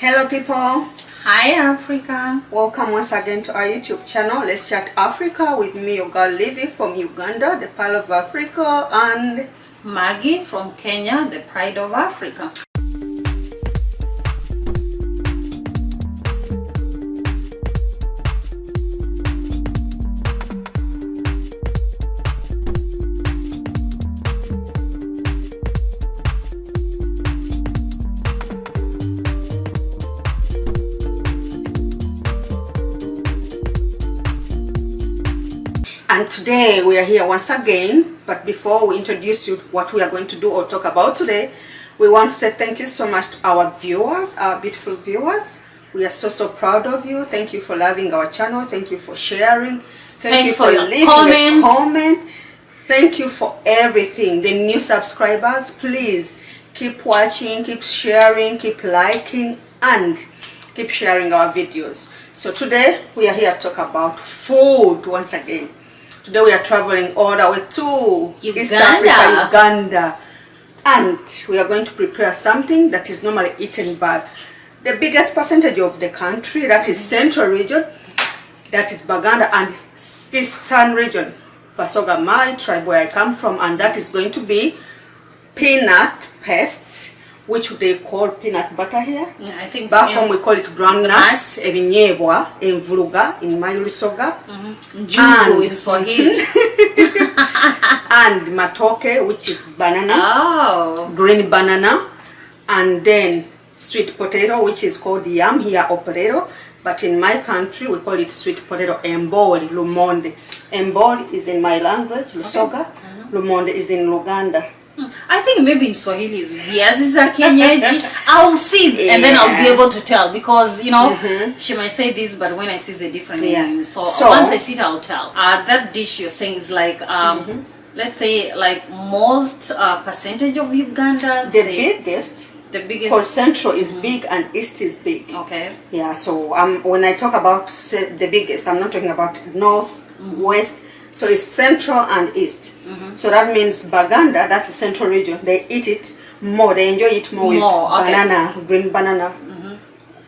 Hello people. Hi Africa. Welcome once again to our YouTube channel. Let's Chat Africa with me, your girl Livy from Uganda, the Pearl of Africa, and Maggie from Kenya, the Pride of Africa. And today we are here once again, but before we introduce you what we are going to do or talk about today, we want to say thank you so much to our viewers, our beautiful viewers. We are so proud of you. Thank you for loving our channel. Thank you for sharing. Thanks you for your leaving a comment. Thank you for everything. The new subscribers, please keep watching, keep sharing, keep liking, and keep sharing our videos. So today we are here to talk about food once again. Today we are traveling all the way to East Africa, Uganda, and we are going to prepare something that is normally eaten by the biggest percentage of the country, that is Central region, that is Baganda, and Eastern region, Pasoga, my tribe where I come from, and that is going to be peanut paste, which they call peanut butter here. Yeah, I think back home we call it groundnuts, ebinyebwa, envuluga in Mayulisoga, Njugu in Swahili, and Matooke, which is banana, oh, green banana, and then sweet potato, which is called yam here or potato, but in my country we call it sweet potato, emboli, lumonde. Emboli is in my language, Lusoga, lumonde is in Uganda. I think maybe in Swahili is viazi za kienyeji. I'll see and then I'll be able to tell, because you know she might say this, but when I see the different names, so once I see it I'll tell. That dish you're saying is like let's say like most percentage of Uganda. The biggest. Because Central is big and East is big. Okay. Yeah. So when I talk about the biggest, I'm not talking about North, West. So it's Central and East. So that means Baganda, that's the Central region. They eat it more. They enjoy it more with banana, green banana.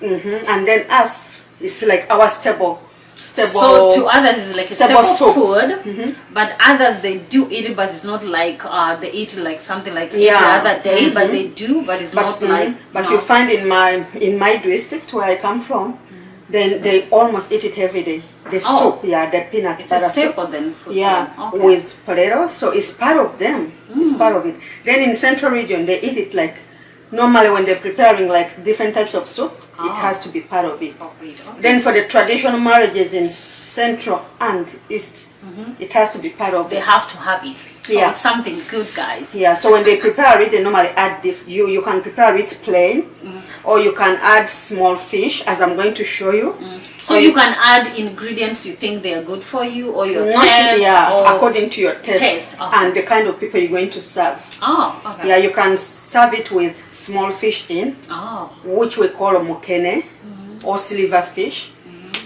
And then us, it's like our staple. So to others it's like a staple food, but others they do eat it, but it's not like they eat like something like every other day, but they do, but it's not like. But you find in my district where I come from, then they almost eat it every day. The soup, the peanut butter soup. It's a staple then. With potato, so it's part of them. It's part of it. Then in Central region, they eat it like normally when they're preparing like different types of soup. It has to be part of it. Then for the traditional marriages in Central and East, it has to be part of it. They have to have it. So it's something good, guys. Yeah, so when they prepare it, they normally add you can prepare it plain, or you can add small fish, as I'm going to show you. So you can add ingredients you think they are good for you, or your taste. Or according to your taste and the kind of people you're going to serve. Oh, okay. Yeah, you can serve it with small fish in, which we call mukene, or silver fish.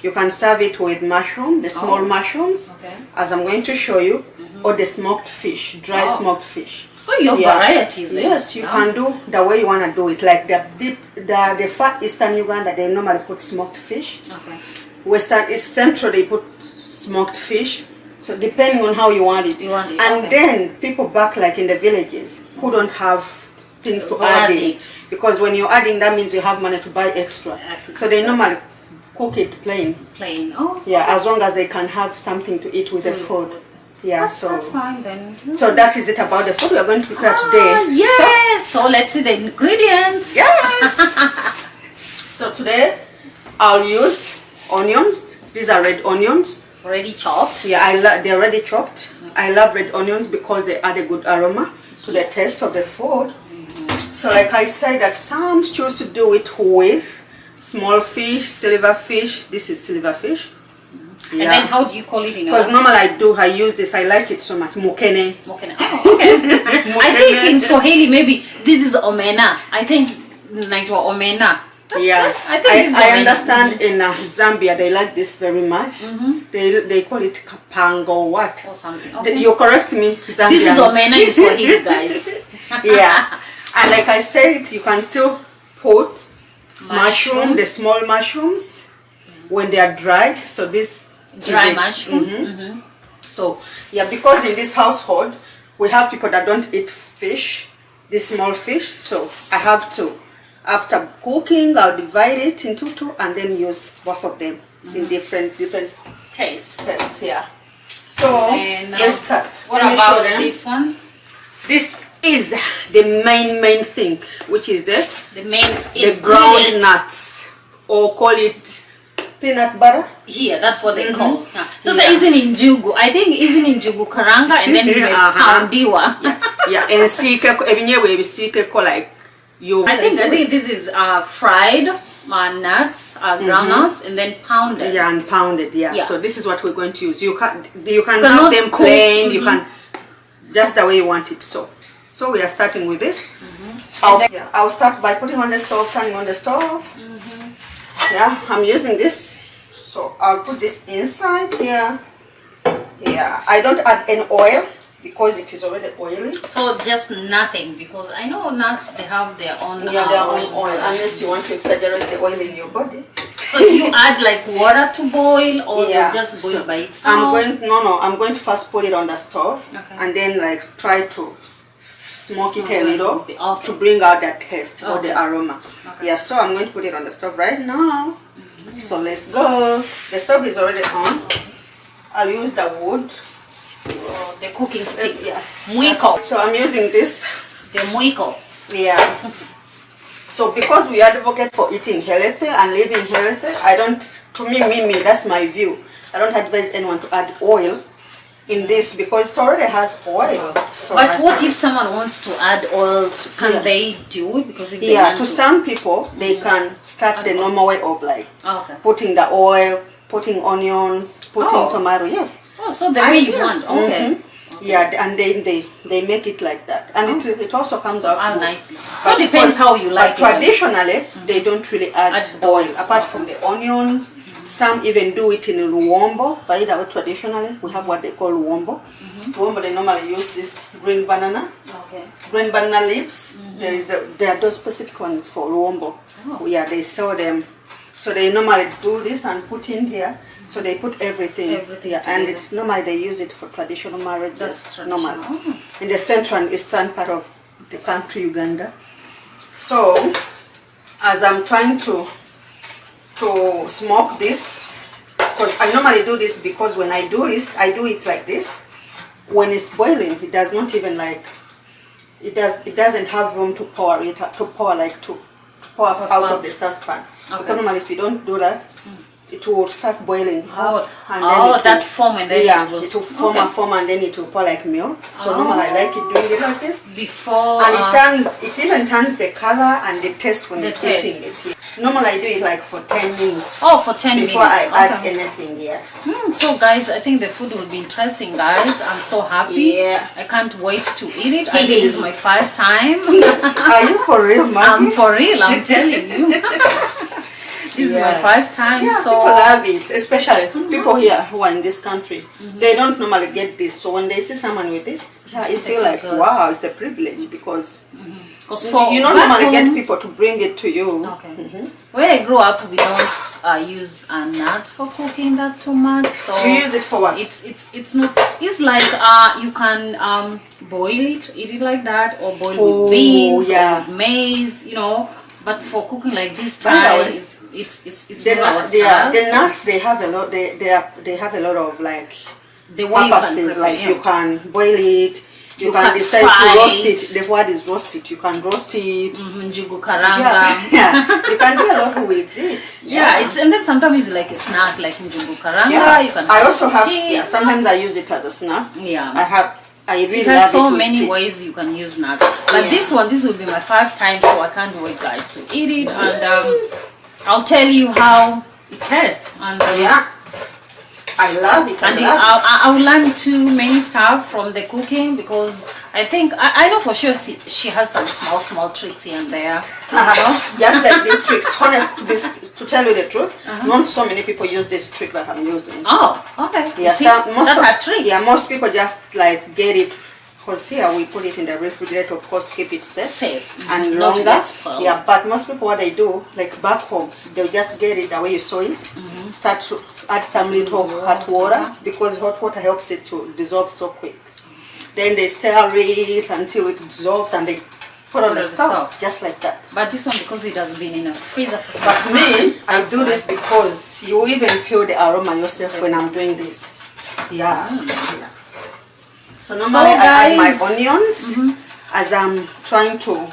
You can serve it with mushroom, the small mushrooms, as I'm going to show you, or the smoked fish, dry smoked fish. So you have varieties there. Yes, you can do the way you want to do it. Like the far Eastern Uganda, they normally put smoked fish. Western East Central, they put smoked fish. So depending on how you want it. And then people back like in the villages who don't have things to add in. Because when you're adding, that means you have money to buy extra. So they normally cook it plain. Yeah, as long as they can have something to eat with the food. Yeah, that's fine then. So that is it about the food we are going to prepare today. Yes. So let's see the ingredients. Yes. So today I'll use onions. These are red onions. Already chopped. Yeah, they're already chopped. I love red onions because they add a good aroma to the taste of the food. So like I said, that some choose to do it with small fish, silver fish. This is silver fish. And then how do you call it in Because normally I use this. I like it so much. Mukene. Mukene. Oh, okay. I think in Swahili maybe this is omena. I think naitwa omena. I think I understand in Zambia they like this very much. They call it kapango what? Or something. You correct me, Zambians. This is omena in Swahili, guys. And like I said, you can still put mushroom, the small mushrooms, when they are dried. So this dry mushroom. So yeah, because in this household we have people that don't eat fish, this small fish. So I have to, after cooking, I'll divide it into two and then use both of them in different taste. Yeah. So let's start. What about this one? This is the main thing, which is the ground nuts, or call it peanut butter. Here, that's what they call. Yeah. So that isn't in Jugu. I think isn't in Jugu karanga, and then it's poundiwa. Yeah, and like you. I think this is fried nuts, ground nuts, and then pounded. Yeah, and pounded. Yeah. So this is what we're going to use. You can have them plain. You can just the way you want it. So we are starting with this. I'll start by putting on the stove, turning on the stove. Yeah, I'm using this. So I'll put this inside here. Yeah, I don't add any oil because it is already oily. So just nothing, because I know nuts, they have their own their own oil, unless you want to exaggerate the oil in your body. So do you add like water to boil, or just boil by itself? I'm going to first put it on the stove, and then like try to smoke it a little to bring out that taste or the aroma. Yeah, so I'm going to put it on the stove right now. So let's go. The stove is already on. I'll use the wood. The cooking stick. Yeah. Mwiko. So I'm using this. The mwiko. Yeah. So because we advocate for eating healthy and living healthy, I don't, to me, that's my view. I don't advise anyone to add oil in this because it already has oil. So but what if someone wants to add oil? Can they do it? Because if they to some people, they can start the normal way of like putting the oil, putting onions, putting tomato. Yes. Oh, so the way you want. Okay. Yeah, and then they make it like that, and it also comes out good. Nicely. So it depends how you like it. But traditionally, they don't really add oil apart from the onions. Some even do it in luombo. By the way, traditionally we have what they call luombo. Luombo, they normally use this green banana. Green banana leaves. There are those specific ones for luombo. Yeah, they sell them. So they normally do this and put in here. So they put everything yeah, and it's normally they use it for traditional marriages. That's normal. In the central and eastern part of the country, Uganda. So as I'm trying to smoke this, because I normally do this because when I do this, I do it like this. When it's boiling, it does not even like it doesn't have room to pour out of the saucepan. Because normally if you don't do that, it will start boiling hot, and then that foam, and then it will form a foam, and then it will pour like milk. So normally I like it doing it like this before, and it even turns the color and the taste when you're eating it. Normally I do it like for 10 minutes. Oh, for 10 minutes before I add anything. Yes. So guys, I think the food will be interesting, guys. I'm so happy. Yeah. I can't wait to eat it. I think this is my first time. Are you for real, man? I'm for real. I'm telling you. This is my first time. Yeah, so people love it, especially people here who are in this country. They don't normally get this, so when they see someone with this, it feel like wow, it's a privilege because you don't normally get people to bring it to you. Where I grew up, we don't use nuts for cooking that too much. So you use it for what? It's not. It's like you can boil it, eat it like that, or boil with beans or with maize, you know. But for cooking like this style, it's not our style. The nuts, they have a lot. They have a lot of like the way purposes. Like you can boil it. You can decide to roast it. The word is roast it. You can roast it. Njugu karanga. Yeah. You can do a lot with it. Yeah, and then sometimes it's like a snack, like njugu karanga. You can. I also have. Sometimes I use it as a snack. Yeah. I really it has so many ways you can use nuts. But this will be my first time, so I can't wait, guys, to eat it, and I'll tell you how it tastes. And I love it. And I will learn too many stuff from the cooking, because I think I know for sure she has some small tricks here and there. Just like this trick. Honest, to tell you the truth, not so many people use this trick that I'm using. Oh, okay. Yeah, that's a trick. Yeah, most people just like get it because here we put it in the refrigerator, of course, to keep it safe and Not to longer. get spoiled. Yeah, but most people, what they do, like back home, they'll just get it the way you saw it, start to add some little hot water, because hot water helps it to dissolve so quick. Then they stir it until it dissolves, and they put on the stove, just like that. But this one, because it has been in a freezer for some But me, I do this because you even feel the aroma yourself when I'm doing this. Yeah. Yeah. So normally I add my onions as I'm trying to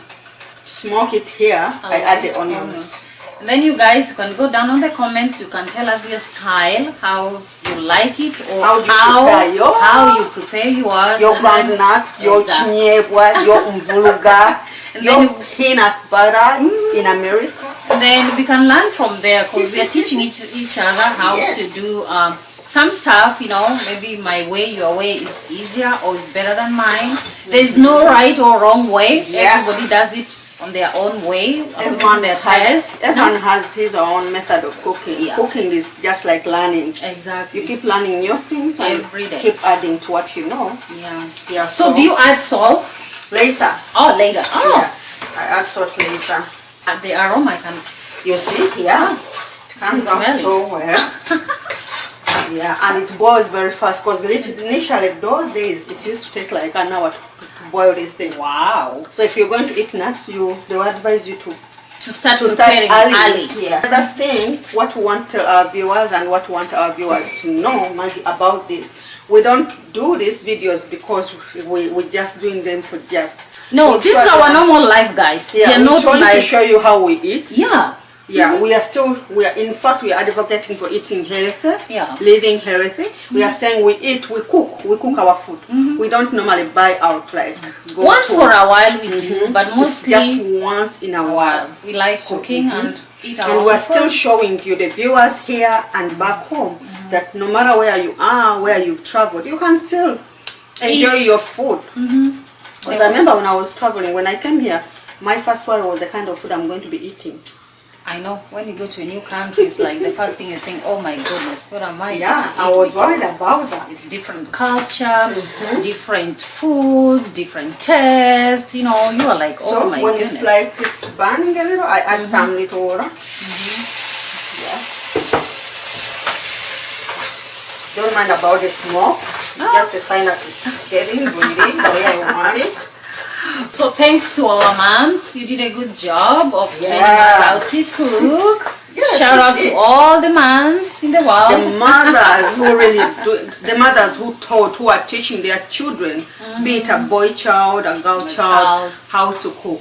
smoke it here. I add the onions. And then you guys, you can go down on the comments. You can tell us your style, how you like it, or how you prepare yours. Your groundnuts, your chinyebwa, your mvuluga, your peanut butter in America. And then we can learn from there, because we are teaching each other how to do some stuff, you know. Maybe my way, your way is easier or is better than mine. There's no right or wrong way. Everybody does it on their own way. Everyone has his own method of cooking. Cooking is just like learning. Exactly. You keep learning new things every day. Keep adding to what you know. Yeah. So do you add salt? Later. Oh, later. Oh. Yeah. I add salt later. And the aroma can... You see? Yeah. It comes out so well. Yeah, and it boils very fast, because initially those days it used to take like an hour to boil this thing. Wow. So if you're going to eat nuts, they will advise you to start preparing early. Yeah. Another thing, what we want our viewers and what we want our viewers to know, Maggie, about this, we don't do these videos because we're just doing them for just... No, this is our normal life, guys. Yeah, we're not trying to show you how we eat. Yeah. Yeah, we are in fact, we are advocating for eating healthy, living healthy. We are saying we cook our food. We don't normally buy out, like once for a while we do, but mostly it's just once in a while. We like cooking and eat our And we are still showing you, the viewers here and back home, that no matter where you are, where you've traveled, you can still enjoy your food. Because I remember when I was traveling, when I came here, my first worry was the kind of food I'm going to be eating. I know, when you go to a new country, it's like the first thing you think, oh my goodness, what am I? Yeah, I was worried about that. It's different culture, different food, different taste, you know, you are like, oh my goodness. So when it's like it's burning a little, I add some little water. Yeah. Don't mind about the smoke, just a sign that it's getting breathing the way I want it. So thanks to our moms, you did a good job of training us how to cook. Shout out to all the moms in the world. The mothers who really do, the mothers who taught, who are teaching their children, be it a boy child, a girl child, how to cook.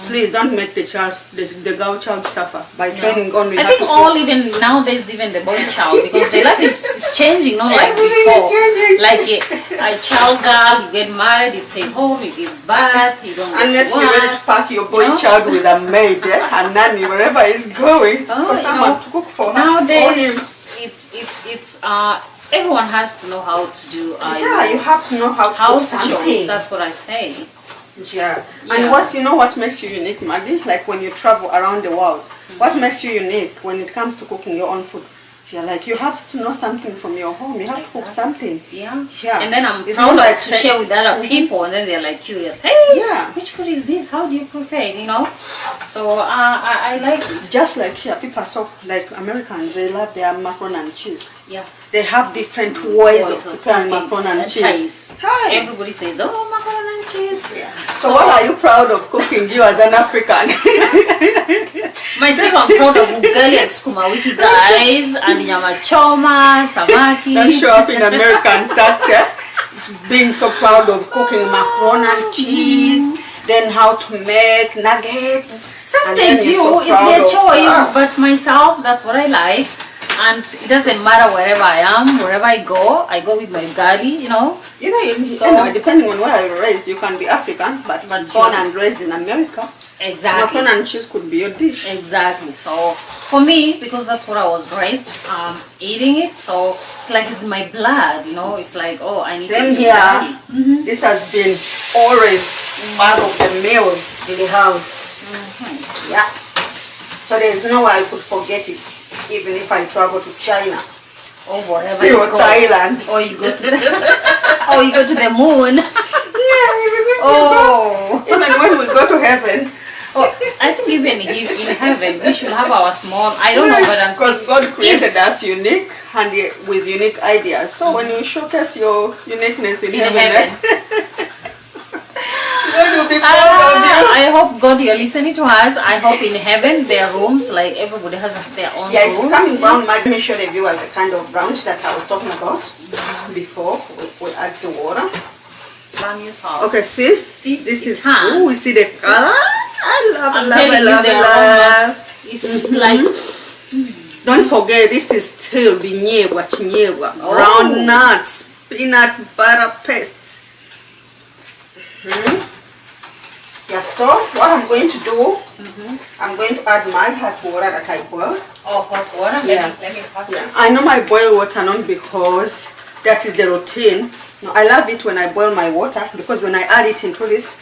Please don't make the girl child suffer by training only. I think even nowadays, even the boy child, because the life is changing, not like before. Like a child girl, you get married, you stay home, you give birth, you don't get unless you're ready to pack your boy child with a maid, a nanny, wherever he's going, for someone to cook for her. Nowadays, it's everyone has to know how to do. You have to know how to cook something. That's what I say. Yeah. And what makes you unique, Maggie? Like when you travel around the world, what makes you unique when it comes to cooking your own food? Like you have to know something from your home. You have to cook something. Yeah. And then I'm proud to share with other people, and then they're like curious. Hey, which food is this? How do you prepare it? You know. So I like it. Just like here, people are so like Americans. They love their macaroni and cheese. Yeah. They have different ways of preparing macaroni and cheese. Everybody says, oh, macaroni and cheese. Yeah. So what are you proud of cooking, you as an African? Myself, I'm proud of ugali and sukuma wiki, guys, and nyama choma, samaki. Don't show up in American start being so proud of cooking macaroni and cheese, then how to make nuggets. Some they do, it's their choice, but myself, that's what I like. And it doesn't matter wherever I am, wherever I go with my ugali, you know. Anyway, depending on where you're raised, you can be African, but born and raised in America. Exactly. Macaroni and cheese could be your dish. Exactly. So for me, because that's what I was raised eating it, so it's like it's my blood, you know. It's like, oh, I need to eat here. This has been always part of the meals in the house. Yeah. So there's no way I could forget it, even if I travel to China. Or wherever you go. Thailand. Or you go to the moon. Yeah, even if Oh. even when we go to heaven. Oh, I think even in heaven we should have our small. I don't know, but because God created us unique and with unique ideas. So when you showcase your uniqueness in heaven. God will be proud of you. I hope God, you're listening to us. I hope in heaven there are rooms like everybody has their own It's rooms. becoming brown. Let me show the viewers the kind of browns that I was talking about before we add the water. Okay, see this is cool. We see the color. I love. It's like don't forget this is still binyebwa chinyebwa, brown nuts, peanut butter paste. Yeah, so what I'm going to do, I'm going to add my hot water that I boiled. Oh, hot water? Yeah. Let me pass it. I know my boil water not because that is the routine. No, I love it when I boil my water because when I add it into this,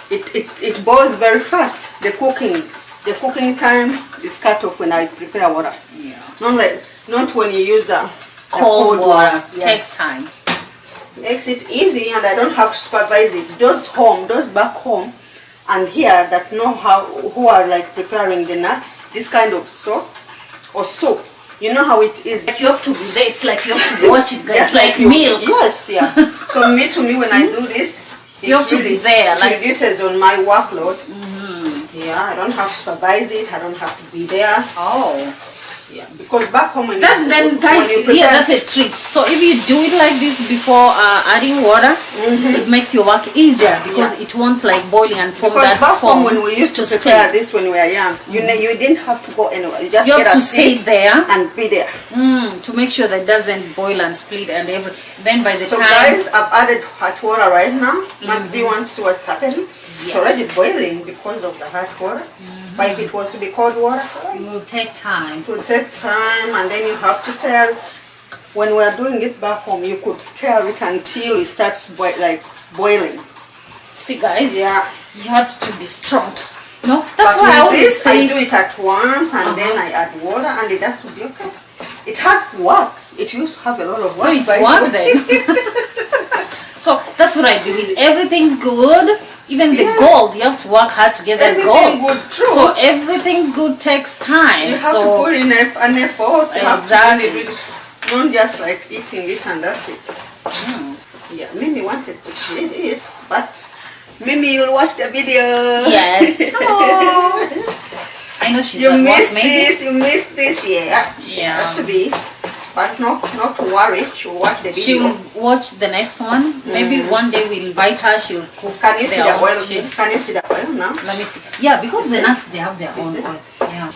it boils very fast. The cooking time is cut off when I prepare water. Yeah. Not when you use the cold water. Yeah. Takes time. Makes it easy and I don't have to supervise it. Those back home and here that know who are like preparing the nuts, this kind of sauce or soup. You know how it is. Like you have to be there. It's like you have to watch it, guys. It's like milk. Yes, yeah. So to me, when I do this, you have to be there. Like this is on my workload. Yeah, I don't have to supervise it. I don't have to be there. Oh. Yeah, because back home when then guys, yeah, that's a trick. So if you do it like this before adding water, it makes your work easier because it won't like boiling and form that back form. Home when we used to prepare this when we were young, you didn't have to go anywhere. You just have to sit there and be there to make sure that it doesn't boil and split and everything. Then by the time. So guys, I've added hot water right now. Do you want to see what's happening? Yes. It's already boiling because of the hot water. But if it was to be cold water, it will take time. It will take time, and then you have to stir. When we are doing it back home, you could stir it until it starts boiling. See, guys, yeah, you have to be strong. No, that's why I always say I do it at once, and then I add water, and it has to be okay. It has work. It used to have a lot of work. So it's work then. So that's what I do with everything good. Even the gold, you have to work hard to get that gold. Good, true. So everything good takes time. You have to put in an effort. You exactly. have to don't just like eating it and that's it. Yeah, Mimi wanted to see this, but Mimi, you'll watch the video. Yes. So I know she's you missed this. You missed this. Yeah. Yeah. Has to be. But not to worry, she'll watch the video. She'll watch the next one. Maybe one day we'll invite her, she'll cook. Can you see the oil? Can you see the oil now? Let me see. Yeah, because the nuts, they have their own oil. Yeah.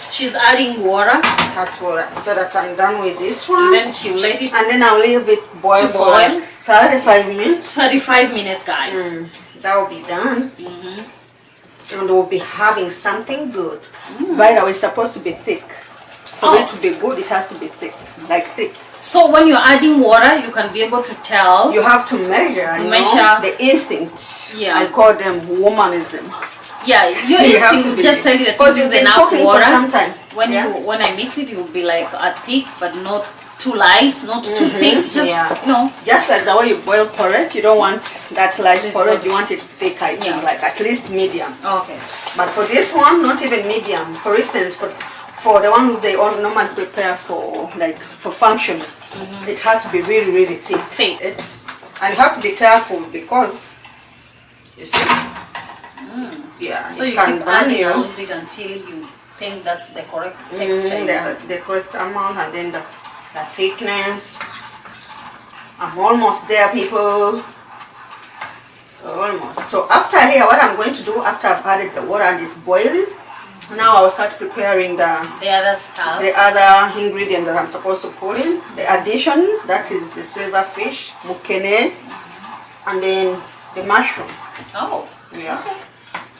She's adding water. Hot water. So that I'm done with this one. And then she'll let it. And then I'll leave it boil for like 35 minutes. 35 minutes, guys. That will be done. And we'll be having something good. By the way, it's supposed to be thick. For it to be good, it has to be thick, like thick. So when you're adding water, you can be able to tell. You have to measure. The instincts. Yeah. I call them womanism. Yeah, your instinct will just tell you that this is enough water. When I mix it, it will be like a thick, but not too light, not too thick. Just just like the way you boil porridge, you don't want that light porridge. You want it thick, I think, like at least medium. Okay. But for this one, not even medium. For instance, for the one they normally prepare for functions, it has to be really, really thick. And you have to be careful because you see, yeah. So you keep adding a little bit until you think that's the correct texture. The correct amount, and then the thickness. I'm almost there, people. Almost. So after here, what I'm going to do after I've added the water and it's boiling. Now I'll start preparing the other stuff. The other ingredient that I'm supposed to put in. The additions, that is the silverfish, mukene, and then the mushroom. Oh. Yeah. Okay.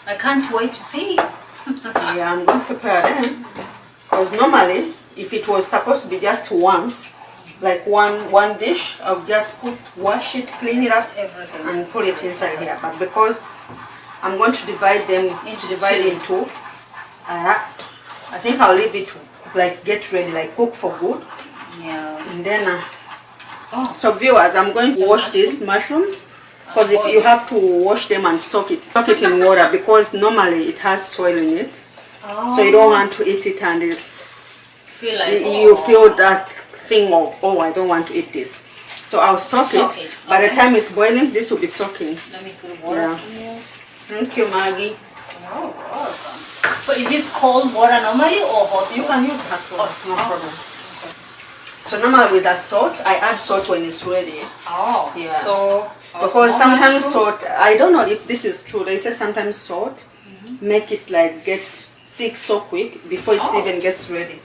I can't wait to see. Yeah, I'm going to prepare them. Because normally, if it was supposed to be just once, like one dish, I'll just wash it, clean it up, everything, and put it inside here. But because I'm going to divide them into I think I'll leave it to get ready, cook for good. Yeah. And then so viewers, I'm going to wash these mushrooms because you have to wash them and soak it in water, because normally it has soil in it. So you don't want to eat it and you feel that thing of, oh, I don't want to eat this. So I'll soak it. Okay. By the time it's boiling, this will be soaking. Let me put water here. Thank you, Maggie. So is it cold water normally or hot? You can use hot water, no problem. Okay. So normally with that salt, I add salt when it's ready. Oh, yeah. So because sometimes salt, I don't know if this is true. They say sometimes salt make it like get thick so quick before it even gets ready.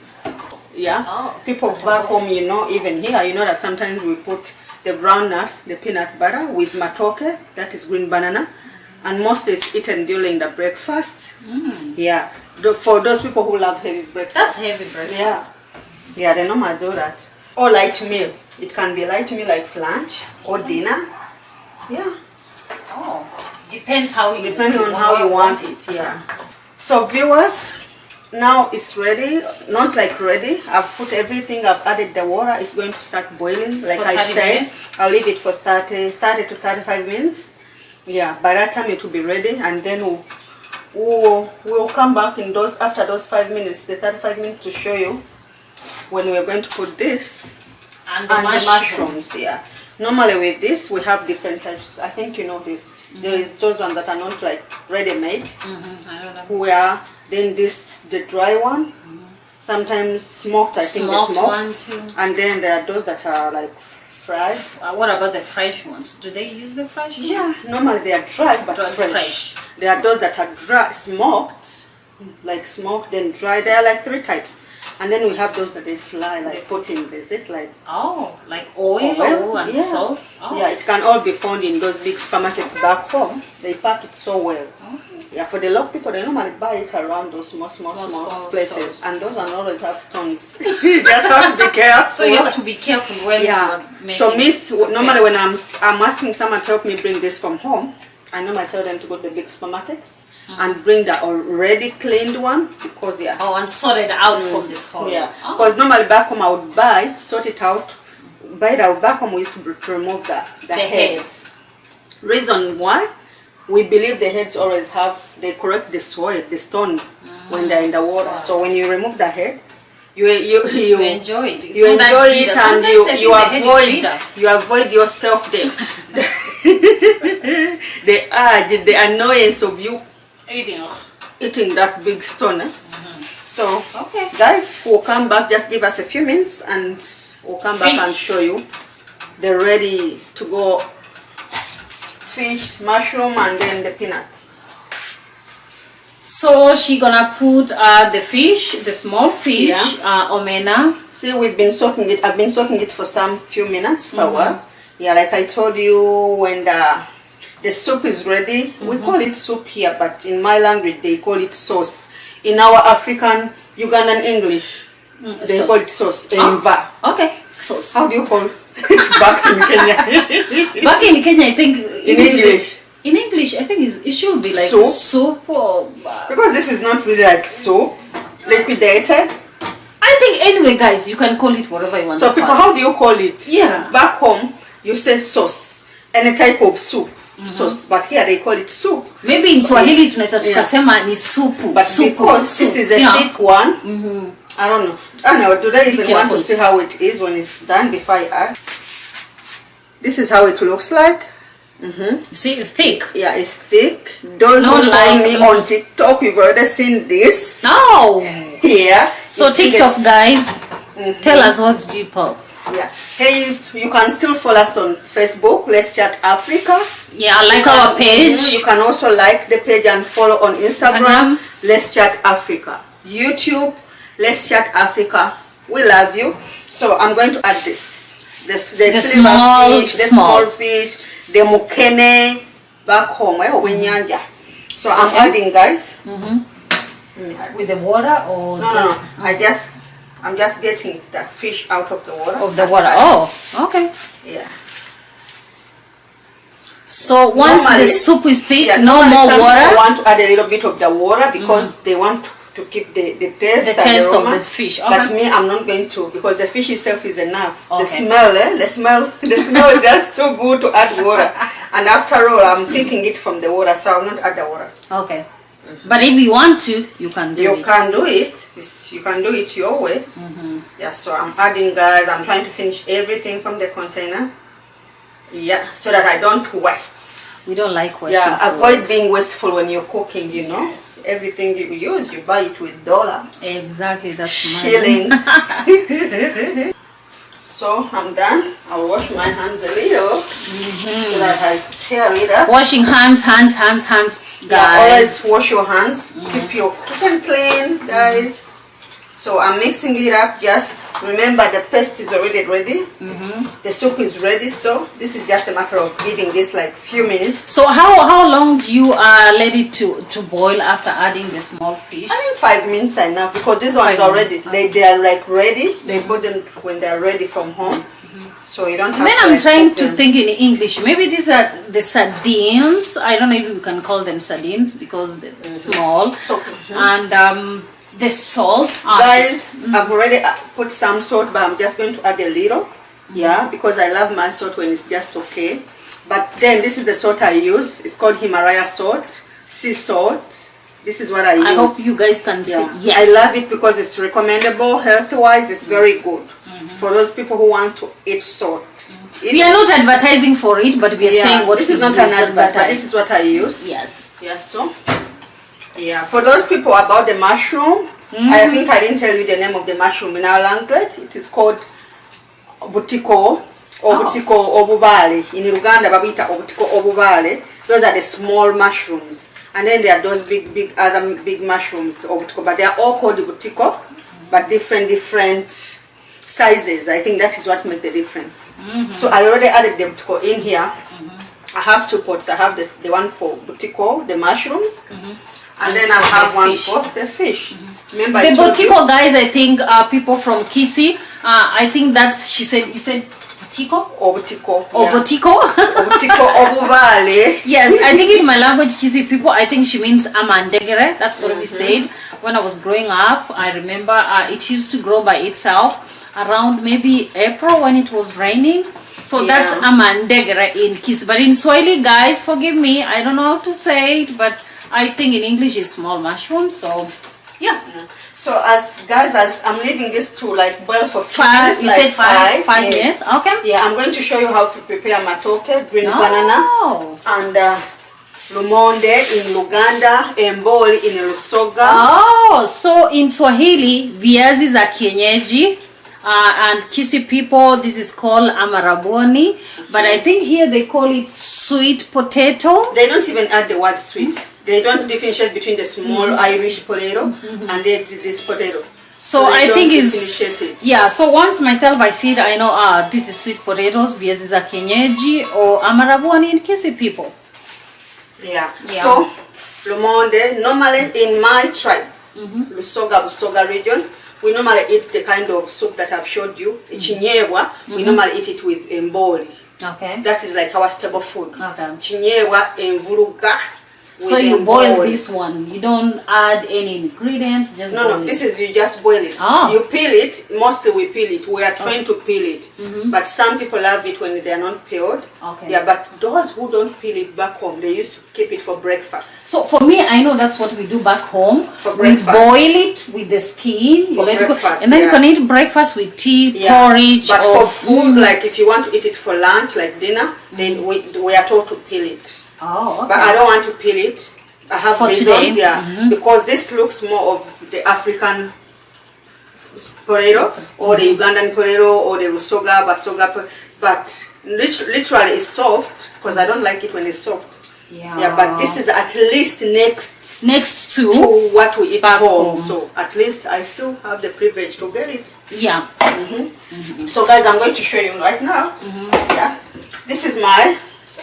Yeah. People back home, you know, even here, you know that sometimes we put the ground nuts, the peanut butter with Matooke, that is green banana, and mostly it's eaten during the breakfast. Yeah. For those people who love heavy breakfast. That's heavy breakfast. Yeah, they normally do that. Or light meal. It can be light meal like lunch or dinner. Yeah. Oh, depends how you depending on how you want it. Yeah. So viewers, now it's ready. Not like ready. I've put everything. I've added the water. It's going to start boiling. Like I said, I'll leave it for 30 to 35 minutes. Yeah. By that time it will be ready, and then we'll come back in those after those 5 minutes, the 35 minutes, to show you when we're going to put this and the mushrooms. Yeah. Normally with this we have different types. I think you know this. There is those ones that are not like ready-made. I know that. Where then this the dry one. Sometimes smoked. I think the smoked one too. And then there are those that are like fried. What about the fresh ones? Do they use the fresh ones? Yeah. Normally they are dry but fresh. There are those that are dry, smoked, like smoked, then dry. There are like 3 types. And then we have those that they fly, like put in, is it like... Oh, like oil and salt? Oh. Yeah, it can all be found in those big supermarkets back home. They pack it so well. Yeah, for the local people, they normally buy it around those small places. Stores. And those one always have stones. You just have to be careful. So you have to be careful when you're making... So normally when I'm asking someone to help me bring this from home, I normally tell them to go to the big supermarkets and bring the already cleaned one, because and sort it out from the soil. Yeah, because normally back home I would buy, sort it out. Back home we used to remove the heads. Reason why? We believe the heads always they correct the soil, the stones when they're in the water. So when you remove the head, you enjoy it. You enjoy it, and you avoid yourself the urge, the annoyance of you eating that big stone. So guys, we'll come back. Just give us a few minutes and we'll come back and show you the ready to go fish, mushroom, and then the peanuts. So she gonna put the fish, the small fish, omena. See, we've been soaking it. I've been soaking it for some few minutes for a while. Yeah, like I told you, when the soup is ready, we call it soup here, but in my language they call it sauce. In our African Ugandan English, they call it sauce. Okay, sauce. How do you call it back in Kenya? Back in Kenya, I think in English. In English, I think it should be like soup or... Because this is not really like soup, liquidated. I think anyway, guys, you can call it whatever you want. So people, how do you call it? Yeah. Back home, you say sauce, any type of soup. Sauce, but here they call it soup. Maybe in Swahili tunaweza tukasema ni supu. But because this is a thick one, I don't know. Do they even want to see how it is when it's done before I add? This is how it looks like. See, it's thick. Yeah, it's thick. Those who follow me on TikTok, you've already seen this. No. Yeah. So TikTok guys, tell us what do you put. Yeah. Hey, you can still follow us on Facebook, Let's Chat Africa. Yeah, like our page. You can also like the page and follow on Instagram, Let's Chat Africa. YouTube, Let's Chat Africa. We love you. So I'm going to add this. The silver fish, the small fish, the mukene back home, Wenyanja. So I'm adding, guys. With the water or no. I'm just getting the fish out of the water. Oh, okay. Yeah. So once the soup is thick, no more water. I want to add a little bit of the water because they want to to keep the taste, the taste aroma. of the fish. Okay. But me, I'm not going to, because the fish itself is enough. Okay. The smell is just too good to add water. And after all, I'm thinking it from the water, so I'll not add the water. Okay. But if you want to, you can do it. You can do it. You can do it your way. Yeah, so I'm adding, guys. I'm trying to finish everything from the container. Yeah, so that I don't waste. We don't like wasting. Yeah, avoid being wasteful when you're cooking, you know. Yes. Everything you use, you buy it with $1. Exactly, that's shilling. So I'm done. I'll wash my hands a little so that I tear it up. Washing hands, guys. Yeah, always wash your hands. Keep your kitchen clean, guys. So I'm mixing it up. Just remember the paste is already ready. The soup is ready. So this is just a matter of giving this like few minutes. So how long do you let it to boil after adding the small fish? I think 5 minutes enough, because this one's already they are like ready. They put them when they are ready from home. So you don't have then to. I'm trying to think in English. Maybe these are the sardines. I don't know if you can call them sardines because they're small. So, and the salt. Guys, I've already put some salt, but I'm just going to add a little. Yeah, because I love my salt when it's just okay. But then this is the salt I use. It's called Himalaya salt, sea salt. This is what I use. I hope you guys can see. Yes. I love it because it's recommendable health-wise. It's very good for those people who want to eat salt. We are not advertising for it, but we are saying what this is not an advert, but this is what I use. Yes. Yes. So. Yeah, for those people about the mushroom, I think I didn't tell you the name of the mushroom in our language. It is called obutiko or obutiko obubale. In Uganda, babita obutiko obubale. Those are the small mushrooms, and then there are those other big mushrooms, obutiko. But they are all called obutiko, but different sizes. I think that is what makes the difference. So I already added the obutiko in here. I have 2 pots. I have the one for obutiko, the mushrooms. And then I have one for the fish. Remember, the botiko, guys, I think people from Kisi. I think that's, you said botiko? Obutiko. Botiko? Obutiko obubale. Yes, I think in my language, Kisi people, I think she means amandegere. That's what we said. When I was growing up, I remember it used to grow by itself around maybe April when it was raining. So that's amandegere in Kisi. But in Swahili, guys, forgive me, I don't know how to say it, but I think in English is small mushrooms. So yeah. So as I'm leaving this to like boil for 5 minutes. You said 5 minutes. Okay. Yeah, I'm going to show you how to prepare matooke, green banana, and lumonde in Uganda, emboli in Lusoga. Oh, so in Swahili, viazi za kienyeji. And Kisi people, this is called amaraboni, but I think here they call it sweet potato. They don't even add the word sweet. They don't differentiate between the small Irish potato and this potato. So I think it's so once myself I see it, I know this is sweet potatoes, viazi za kienyeji or amaraboni in Kisi people. Yeah. So lumonde, normally in my tribe, Busoga region, we normally eat the kind of soup that I've showed you. Chinyewa, we normally eat it with emboli. Okay. That is like our staple food. Okay. Chinyewa, envuruga. So you boil this one. You don't add any ingredients. Just boil it. This is you just boil it. You peel it. Mostly we peel it. We are trained to peel it. But some people love it when they are not peeled. Okay. Yeah, but those who don't peel it back home, they used to keep it for breakfast. So for me, I know that's what we do back home. For breakfast. We boil it with the skin. For breakfast, and then you can eat breakfast with tea, porridge. But for food, like if you want to eat it for lunch, like dinner, then we are told to peel it. Oh, okay. But I don't want to peel it. I have for reasons, today. because this looks more of the African potato or the Ugandan potato or the Rusoga, Basoga, but literally it's soft because I don't like it when it's soft. Yeah, but this is at least next to what we eat home. So at least I still have the privilege to get it. Yeah. So guys, I'm going to show you right now. Yeah, this is my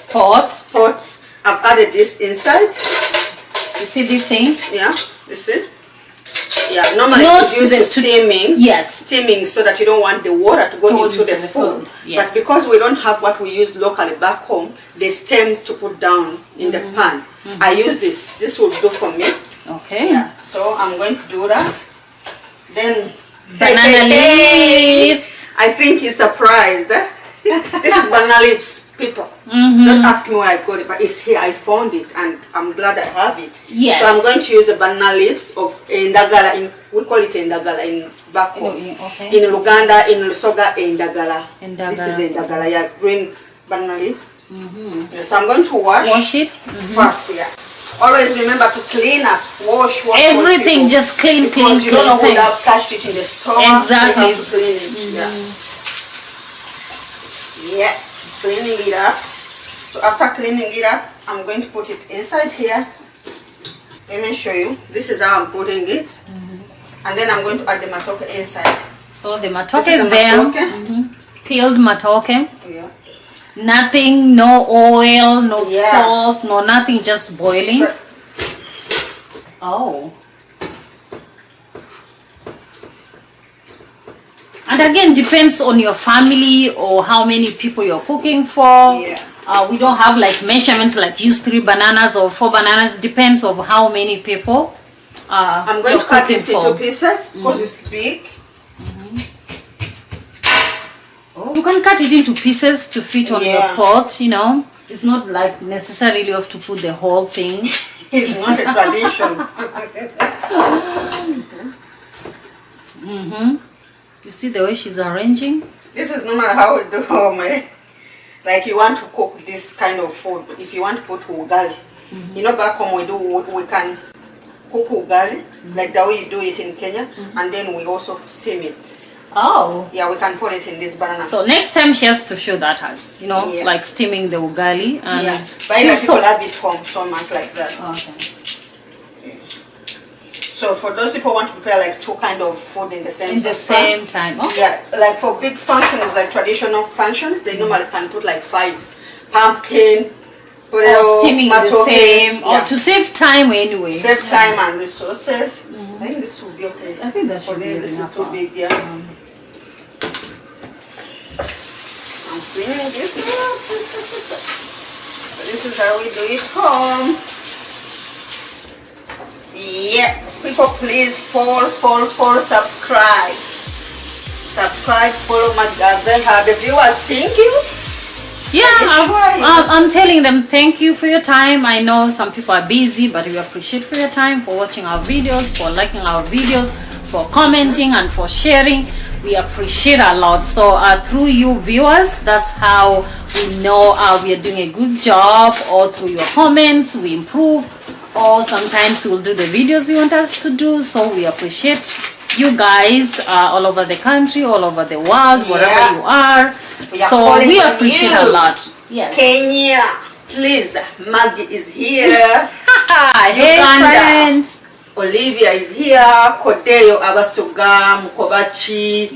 pot. I've added this inside. You see this thing? Yeah, you see? Yeah, normally it's used to steaming. Yes. Steaming so that you don't want the water to go into the food. Yes. But because we don't have what we use locally back home, the stems to put down in the pan. I use this. This will do for me. Okay. Yeah, so I'm going to do that. Then Banana leaves. I think you're surprised. This is banana leaves, people. Don't ask me where I got it, but it's here. I found it, and I'm glad I have it. Yes. So I'm going to use the banana leaves of indagala. We call it indagala in back home. Okay. In Uganda, in Lusoga, indagala. Indagala. This is indagala. Yeah, green banana leaves. Yeah, so I'm going to wash it first. Yeah. Always remember to clean up, wash everything. Just clean, because you don't know who have touched it in the store. Exactly. You have to clean it. Yeah, cleaning it up. So after cleaning it up, I'm going to put it inside here. Let me show you. This is how I'm putting it. And then I'm going to add the matooke inside. So the matooke is there. Peeled matooke. Yeah. Nothing, no oil, no salt, no nothing, just boiling. Sure. Oh. And again, depends on your family or how many people you're cooking for. Yeah. We don't have like measurements like use 3 bananas or 4 bananas. Depends on how many people I'm going to cut this into pieces because it's big. You can cut it into pieces to fit on your pot, you know. It's not like necessarily you have to put the whole thing. It's not a tradition. You see the way she's arranging? This is normal how we do home. Like you want to cook this kind of food. If you want to put ugali. You know back home we can cook ugali like the way you do it in Kenya, and then we also steam it. Oh. Yeah, we can put it in this banana. So next time she has to show that us, you know, like steaming the ugali. And but people love it home so much like that. Okay. So for those people who want to prepare like 2 kind of food in the same time. Okay. Yeah, like for big functions, like traditional functions, they normally can put like 5 pumpkin, or steaming the same, or to save time anyway. Save time and resources. I think this will be okay. I think that should be this enough. Is too big, yeah. I'm cleaning this now. This is how we do it home. Yeah, people please subscribe. Subscribe, follow my the viewers. Thank you. Yeah, I'm telling them thank you for your time. I know some people are busy, but we appreciate for your time, for watching our videos, for liking our videos, for commenting and for sharing. We appreciate a lot. So through you viewers, that's how we know we are doing a good job, or through your comments we improve, or sometimes we'll do the videos you want us to do. So we appreciate you guys all over the country, all over the world, wherever you are. So we appreciate a lot. Yes. Kenya, please, Maggie is here. Hey friends. Olivia is here. Kodeyo Abasuga, Mukobachi,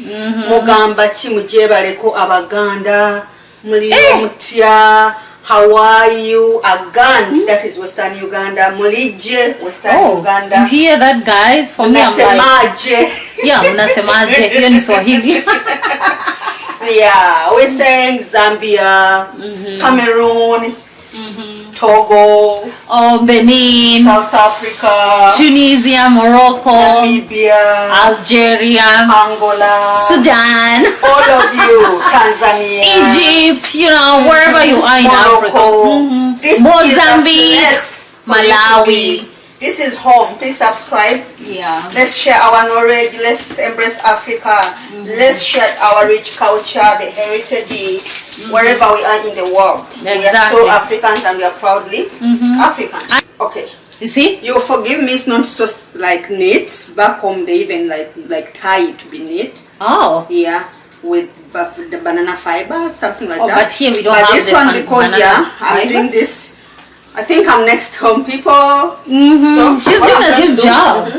Mugambachi, Mujebaleko Abaganda, Mulio Mutia. How are you? Agan, that is Western Uganda. Mulije, Western Uganda. You hear that, guys? For me, I'm like, yeah, unasemaje. Hiyo ni Swahili. Yeah, we're saying Zambia, Cameroon, Togo, Benin, South Africa, Tunisia, Morocco, Namibia, Algeria, Angola, Sudan, all of you, Tanzania, Egypt, you know, wherever you are in Morocco, Africa, Mozambique, Malawi. This is home. Please subscribe. Yeah. Let's share our knowledge. Let's embrace Africa. Let's share our rich culture, the heritage, wherever we are in the world. Exactly. We are so Africans and we are proudly African. Okay. You see? You forgive me, it's not so like neat. Back home they even like tie it to be neat. Oh. Yeah. With the banana fiber, something like that. But here we don't have this one because I'm doing this. I think I'm next home, people. So she's doing a good job.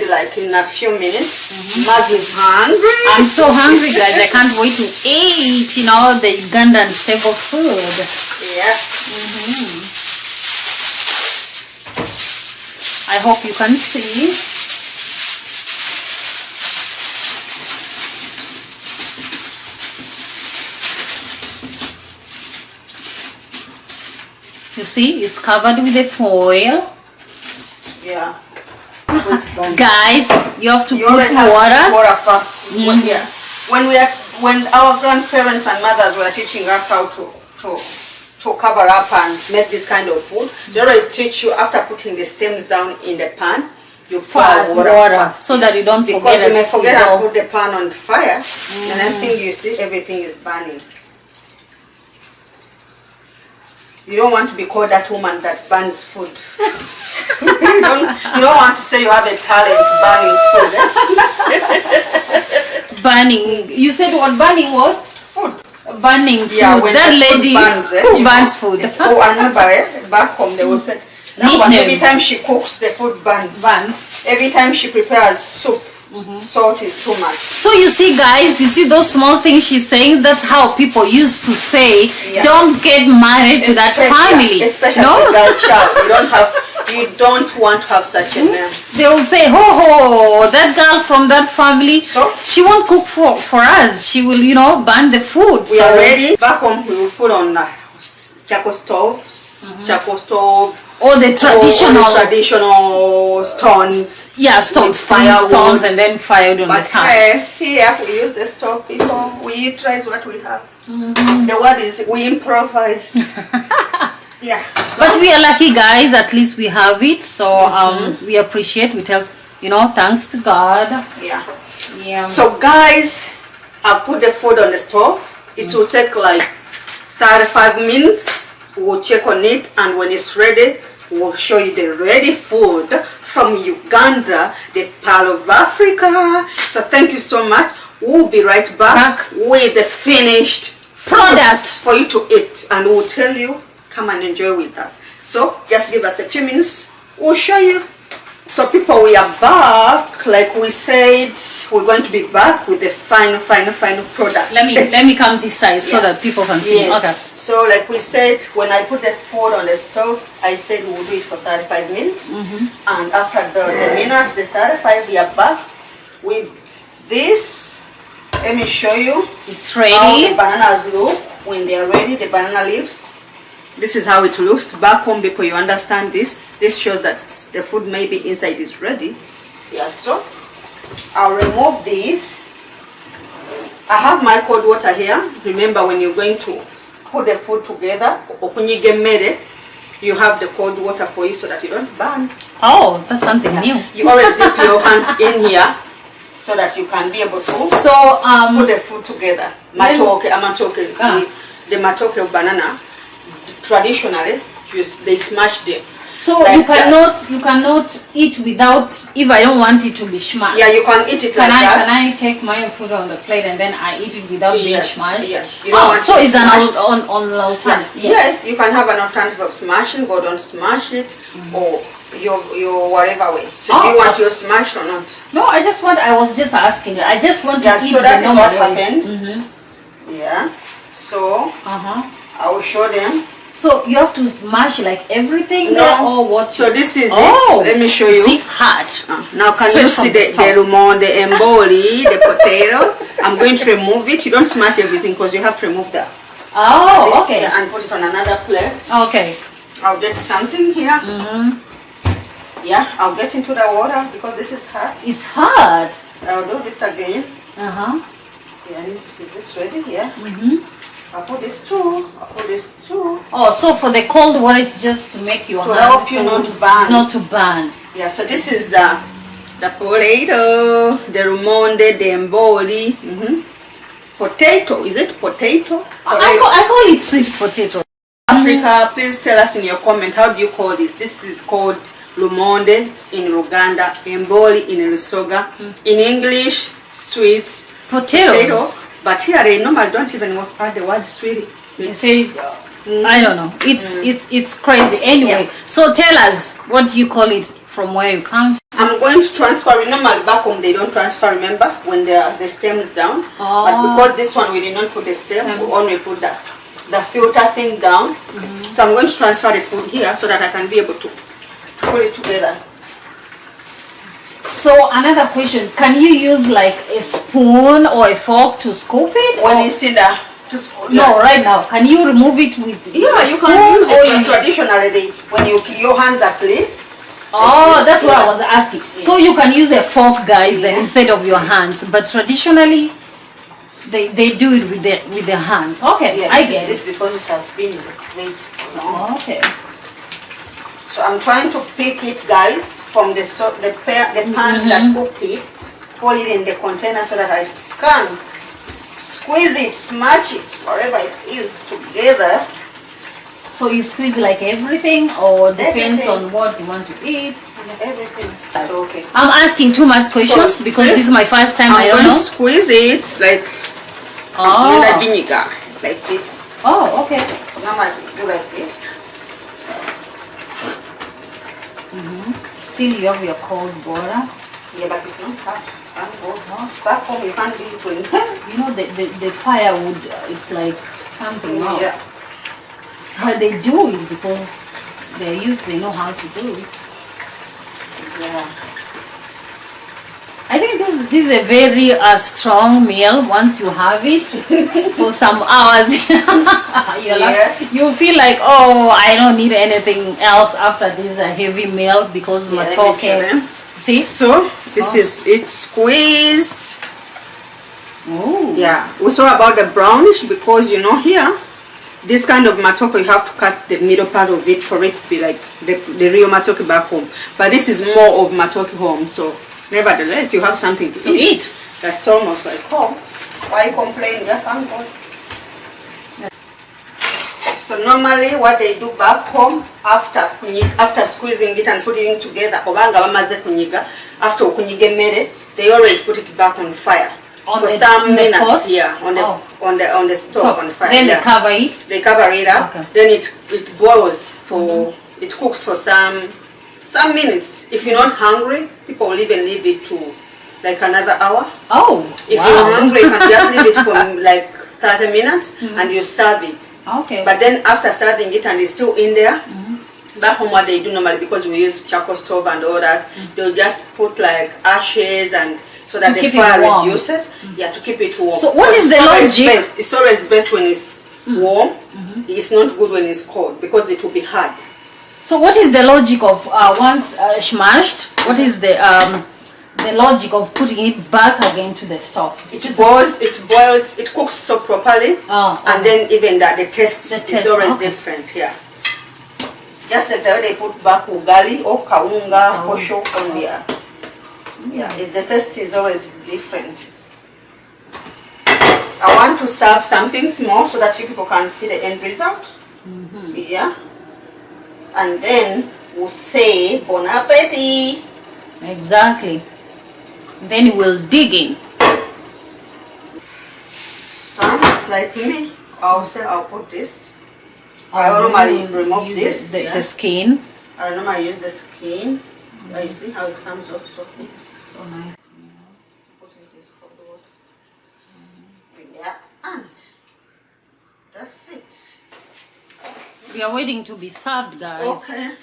Like in a few minutes. Maggie's hungry. I'm so hungry, guys. I can't wait to eat, you know, the Ugandan staple food. Yeah. I hope you can see. You see, it's covered with the foil. Yeah. Guys, you have to You put always have water. water first. When our grandparents and mothers were teaching us how to cover up and make this kind of food, they always teach you after putting the stems down in the pan, you pour water first, so that you don't forget. Because you may forget and put the pan on fire, and then think you see everything is burning. You don't want to be called that woman that burns food. you don't want to say you have a talent burning food. Burning. You said what? Burning what? Food. Burning food. Yeah, when that lady burns, who burns food. Oh, I remember back home they would say, no, but every time she cooks, the food burns. Every time she prepares soup, salt is too much. So you see, guys, you see those small things she's saying. That's how people used to say, don't get married to that family. Especially no? that child. You don't want to have such a name. They will say, ho, that girl from that family, so she won't cook for us. She will, burn the food. We are ready. Back home, we will put on charcoal stove, All the traditional stones. Yeah, stones, stones, and then fired on the side. Here we use the stove. People, we utilize what we have. The word is we improvise. Yeah. So. But we are lucky, guys. At least we have it. So we appreciate. We tell thanks to God. Yeah. So guys, I've put the food on the stove. It will take like 35 minutes. We'll check on it, and when it's ready, we'll show you the ready food from Uganda, the Pearl of Africa. So thank you so much. We'll be right back with the finished product for you to eat, and we'll tell you, come and enjoy with us. So just give us a few minutes, we'll show you. So people, we are back. Like we said, we're going to be back with the final product. Let me come this side so that people can see. Yes. Okay. So like we said, when I put the food on the stove, I said we'll do it for 35 minutes. And after the minutes, the 35, we are back with this. Let me show you. It's ready. How the bananas look when they are ready, the banana leaves. This is how it looks. Back home, people, you understand this. This shows that the food maybe inside is ready. Yeah, so I'll remove this. I have my cold water here. Remember, when you're going to put the food together, you have the cold water for you so that you don't burn. Oh, that's something new. You always dip your hands in here so that you can be able to put the food together. Matooke, the matooke of banana. Traditionally, they smash them. So like you cannot eat without, if I don't want it to be smashed. Yeah, you can eat it like that. Can I take my food on the plate and then I eat it without being smashed? Yes. You don't want so it's an alternative. Yes, you can have an alternative of smashing, but don't smash it or your whatever way. So do you want yours smashed or not? No, I was just asking. I just want to eat so that the is what happens. Yeah. So I will show them. So you have to smash like everything there, or what? So this is it. Let me show you. See, hard. Now can you see the rumon, the emboli, the potato? I'm going to remove it. You don't smash everything because you have to remove that. Oh, okay. And put it on another plate. Okay. I'll get something here. Yeah, I'll get into the water because this is hot. It's hot. I'll do this again. Yeah, is it ready here? I'll put this too. Oh, so for the cold water is just to make your hand help you not to burn. Yeah, so this is the potato, the rumonde, the emboli. Potato, is it potato? I call it sweet potato. Africa, please tell us in your comment, how do you call this? This is called rumonde in Uganda, emboli in Rusoga. In English, sweet potatoes. But here they normally don't even add the word sweetie. You say, I don't know. It's crazy. Anyway, so tell us, what do you call it from where you come? I'm going to transfer. Normally back home they don't transfer, remember, when the stem is down. But because this one we did not put the stem, we only put the filter thing down. So I'm going to transfer the food here so that I can be able to put it together. So another question, can you use like a spoon or a fork to scoop it? When it's in the no, right now. Can you remove it with you spoon, can use it traditionally when your hands are clean. Oh, that's what I was asking. So you can use a fork, guys, then instead of your hands. But traditionally, they do it with their hands. Okay, yeah, I get this it. because it has been in the fridge for long. Okay. So I'm trying to pick it, guys, from the pan that cooked it, pour it in the container so that I can squeeze it, smash it, whatever it is, together. So you squeeze like everything, or depends Everything. on what you want to eat? Everything. That's okay. I'm asking too much questions So, because this is my first time. I don't I'm know. going to squeeze it like vinegar, like this. Oh, okay. So now I do like this. Still, you have your cold water. Yeah, but it's not hot. Back home you can't do it when You know, the firewood, it's like something else. yeah. But they do it because they're used, they know how to do it. Yeah. I think this is a very strong meal once you have it for some hours. You feel like, oh, I don't need anything else after this heavy meal because Matooke. See? So this is it squeezed. Ooh. Yeah. We saw about the brownish because you know here, this kind of Matooke you have to cut the middle part of it for it to be like the real Matooke back home. But this is more of Matooke home, so nevertheless you have something to eat. That's almost like home. Why complain? Yeah, thank God. So normally what they do back home after squeezing it and putting it together, after they always put it back on fire for some minutes here on the stove, So on fire. then they cover it. They cover it up. Okay. Then it boils for it cooks for some minutes. If you're not hungry, people will even leave it to like another hour. Oh, If you're hungry, you can just leave it for like 30 minutes and you serve it. Okay. But then after serving it and it's still in there, back home what they do normally, because we use charcoal stove and all that, they'll just put like ashes and so that the fire reduces. Yeah, to keep it warm. So what is the logic? It's always best when it's warm. It's not good when it's cold because it will be hard. So what is the logic of once smashed? What is the logic of putting it back again to the stove? It boils, it cooks so properly, and then even that the taste is always different. Yeah. Just like the way they put back ugali or kaunga, posho on there. Yeah, the taste is always different. I want to serve something small so that you people can see the end result. Yeah. And then we'll say bon appetit. Exactly. Then we'll dig in. Some, like me, I'll say I'll put this. I normally remove this. The skin. I normally use the skin. You see how it comes off so good. So nice. Put in this cold water. Yeah, and that's it. We are waiting to be served, guys. Okay.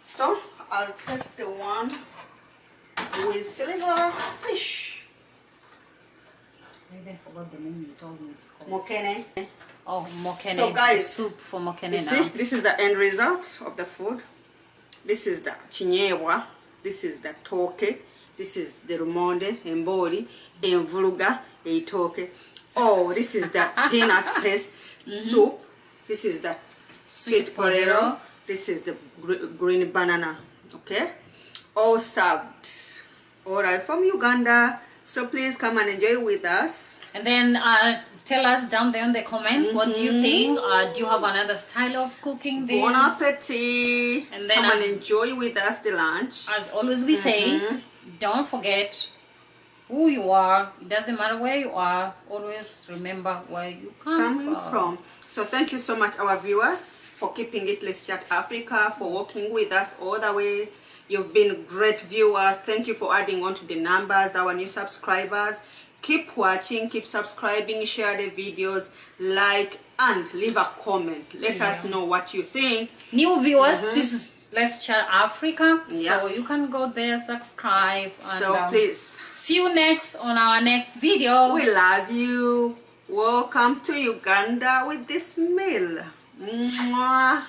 So I'll take the one with silver fish. I even forgot the name you told me it's called. Mokene. Oh, mokene. So guys, soup for mokene you see, this is the end result of the food. This is the chinyewa. This is the toke. This is the rumonde, emboli, envuluga, eitoke. Oh, this is the peanut paste soup. This is the sweet potato. This is the green banana. Okay, all served. All right, from Uganda. So please come and enjoy with us. And then tell us down there in the comments, what do you think? Do you have another style of cooking this? Bon appetit. And then come and enjoy with us the lunch. As always we say, don't forget who you are. It doesn't matter where you are. Always remember where you come from. So thank you so much, our viewers, for keeping it Let's Chat Africa, for working with us all the way. You've been great viewers. Thank you for adding on to the numbers, our new subscribers. Keep watching, keep subscribing, share the videos, like, and leave a comment. Let us know what you think. New viewers, this is Let's Chat Africa. So you can go there, subscribe. And, so please. See you next on our next video. We love you. Welcome to Uganda with this meal. Mwah.